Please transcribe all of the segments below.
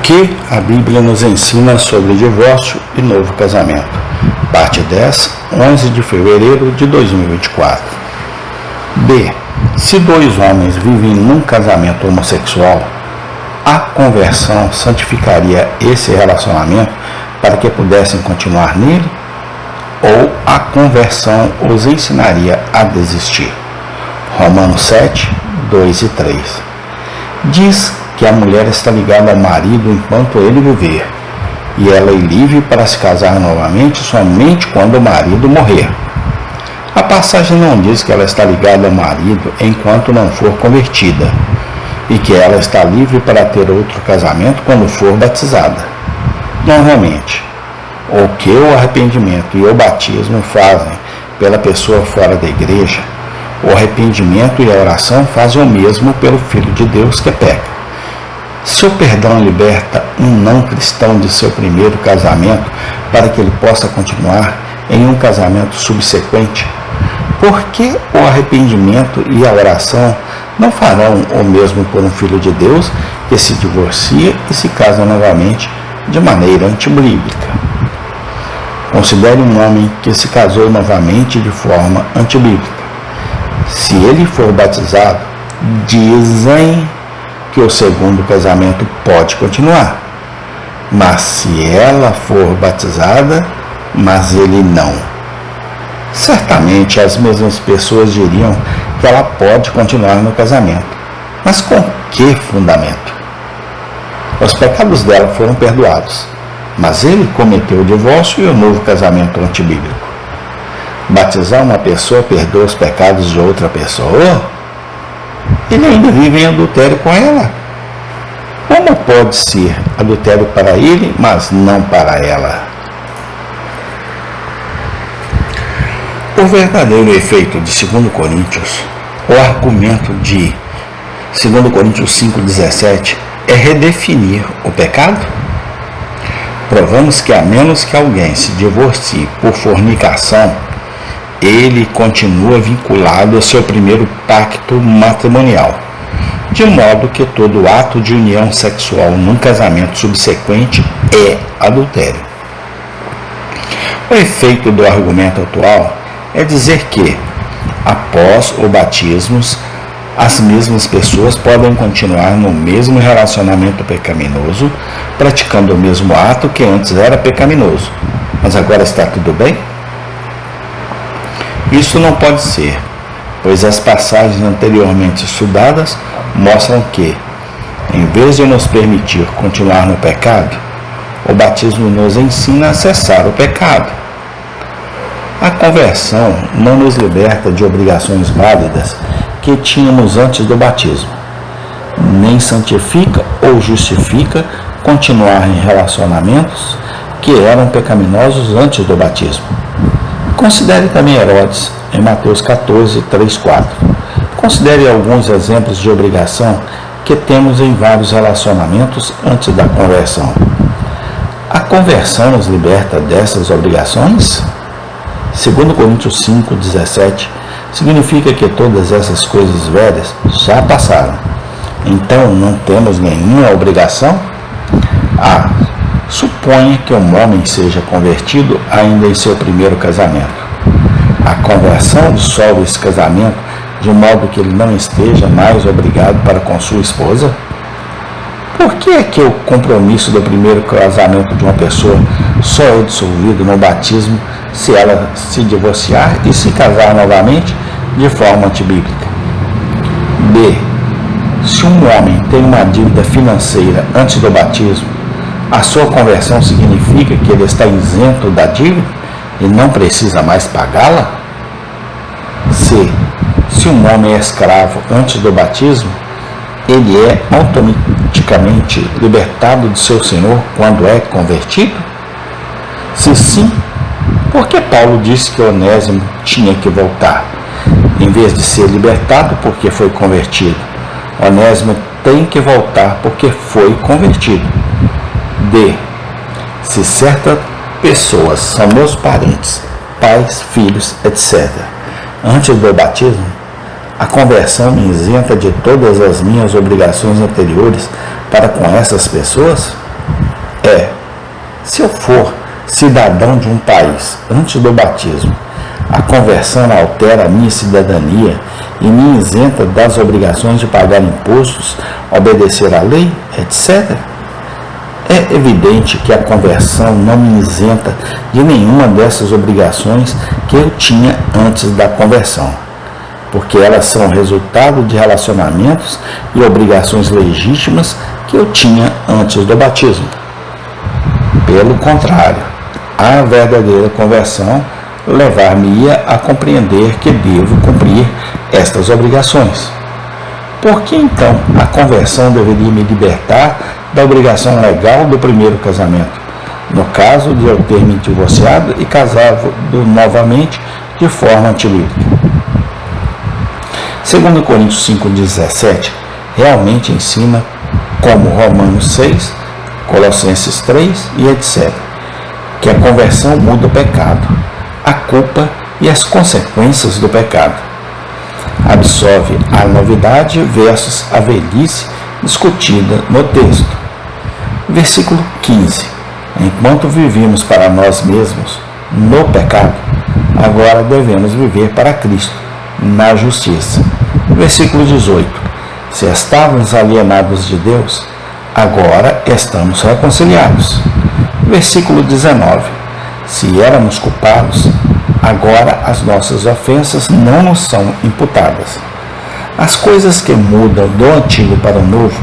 que a Bíblia nos ensina sobre divórcio e novo casamento? Parte 10, 11 de fevereiro de 2024. B. Se dois homens vivem num casamento homossexual, a conversão santificaria esse relacionamento para que pudessem continuar nele? Ou a conversão os ensinaria a desistir? Romanos 7, 2 e 3. Diz que a mulher está ligada ao marido enquanto ele viver, e ela é livre para se casar novamente somente quando o marido morrer. A passagem não diz que ela está ligada ao marido enquanto não for convertida, e que ela está livre para ter outro casamento quando for batizada. Normalmente, o que o arrependimento e o batismo fazem pela pessoa fora da igreja, o arrependimento e a oração fazem o mesmo pelo Filho de Deus que peca. Se o perdão liberta um não cristão de seu primeiro casamento para que ele possa continuar em um casamento subsequente, por que o arrependimento e a oração não farão o mesmo por um filho de Deus que se divorcia e se casa novamente de maneira antibíblica? Considere um homem que se casou novamente de forma antibíblica. Se ele for batizado, dizem que o segundo casamento pode continuar. Mas se ela for batizada, mas ele não, certamente as mesmas pessoas diriam que ela pode continuar no casamento. Mas com que fundamento? Os pecados dela foram perdoados, mas ele cometeu o divórcio e o novo casamento antibíblico. Batizar uma pessoa perdoa os pecados de outra pessoa? Ele ainda vive em adultério com ela. Como pode ser adultério para ele, mas não para ela? O verdadeiro efeito de 2 Coríntios, o argumento de 2 Coríntios 5,17, é redefinir o pecado? Provamos que a menos que alguém se divorcie por fornicação, ele continua vinculado ao seu primeiro pacto matrimonial, de modo que todo ato de união sexual num casamento subsequente é adultério. O efeito do argumento atual é dizer que, após o batismo, as mesmas pessoas podem continuar no mesmo relacionamento pecaminoso, praticando o mesmo ato que antes era pecaminoso. Mas agora está tudo bem? Isso não pode ser, pois as passagens anteriormente estudadas mostram que, em vez de nos permitir continuar no pecado, o batismo nos ensina a cessar o pecado. A conversão não nos liberta de obrigações válidas que tínhamos antes do batismo, nem santifica ou justifica continuar em relacionamentos que eram pecaminosos antes do batismo. Considere também Herodes, em Mateus 14, 3, 4. Considere alguns exemplos de obrigação que temos em vários relacionamentos antes da conversão. A conversão nos liberta dessas obrigações? 2 Coríntios 5, 17 significa que todas essas coisas velhas já passaram. Então não temos nenhuma obrigação? Suponha que um homem seja convertido ainda em seu primeiro casamento. A conversão dissolve esse casamento de modo que ele não esteja mais obrigado para com sua esposa? Por que é que o compromisso do primeiro casamento de uma pessoa só é dissolvido no batismo se ela se divorciar e se casar novamente de forma antibíblica? B. Se um homem tem uma dívida financeira antes do batismo, a sua conversão significa que ele está isento da dívida e não precisa mais pagá-la? C. Se um homem é escravo antes do batismo, ele é automaticamente libertado de seu senhor quando é convertido? Se sim, por que Paulo disse que Onésimo tinha que voltar, em vez de ser libertado porque foi convertido? Onésimo tem que voltar porque foi convertido. D. Se certas pessoas são meus parentes, pais, filhos, etc., antes do batismo, a conversão me isenta de todas as minhas obrigações anteriores para com essas pessoas? Se eu for cidadão de um país antes do batismo, a conversão altera a minha cidadania e me isenta das obrigações de pagar impostos, obedecer à lei, etc. É evidente que a conversão não me isenta de nenhuma dessas obrigações que eu tinha antes da conversão, porque elas são resultado de relacionamentos e obrigações legítimas que eu tinha antes do batismo. Pelo contrário, a verdadeira conversão levar-me-ia a compreender que devo cumprir estas obrigações. Por que então a conversão deveria me libertar da obrigação legal do primeiro casamento, no caso de eu ter me divorciado e casado novamente de forma antilírica? 2 Coríntios 5,17 realmente ensina, como Romanos 6, Colossenses 3 e etc., que a conversão muda o pecado, a culpa e as consequências do pecado. Absolve a novidade versus a velhice discutida no texto. Versículo 15. Enquanto vivíamos para nós mesmos no pecado, agora devemos viver para Cristo na justiça. Versículo 18. Se estávamos alienados de Deus, agora estamos reconciliados. Versículo 19. Se éramos culpados, agora as nossas ofensas não nos são imputadas. As coisas que mudam do antigo para o novo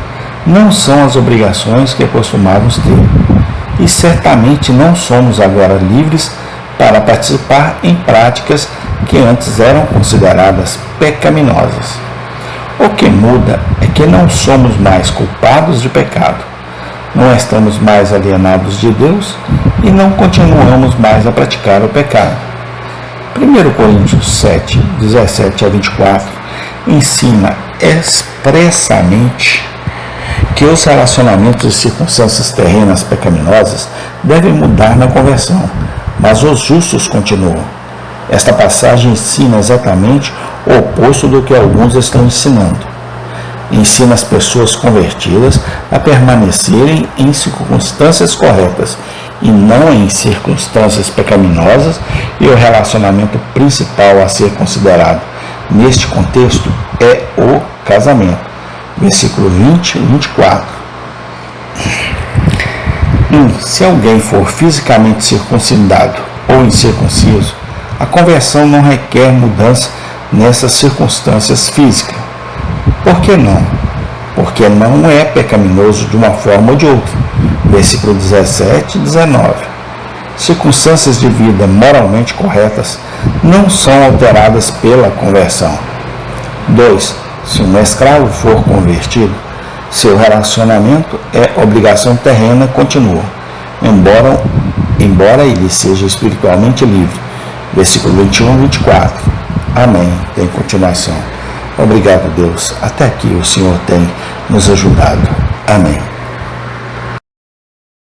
não são as obrigações que costumávamos ter, e certamente não somos agora livres para participar em práticas que antes eram consideradas pecaminosas. O que muda é que não somos mais culpados de pecado, não estamos mais alienados de Deus e não continuamos mais a praticar o pecado. 1 Coríntios 7, 17 a 24 ensina expressamente que os relacionamentos e circunstâncias terrenas pecaminosas devem mudar na conversão, mas os justos continuam. Esta passagem ensina exatamente o oposto do que alguns estão ensinando. Ensina as pessoas convertidas a permanecerem em circunstâncias corretas e não em circunstâncias pecaminosas, e o relacionamento principal a ser considerado neste contexto é o casamento. Versículo 20 e 24. Se alguém for fisicamente circuncidado ou incircunciso, a conversão não requer mudança nessas circunstâncias físicas. Por que não? Porque não é pecaminoso de uma forma ou de outra. Versículo 17 e 19. Circunstâncias de vida moralmente corretas não são alteradas pela conversão. 2. Se um escravo for convertido, seu relacionamento é obrigação terrena continua, embora ele seja espiritualmente livre. Versículo 21 e 24. Amém. Tem continuação. Obrigado, Deus. Até aqui o Senhor tem nos ajudado. Amém.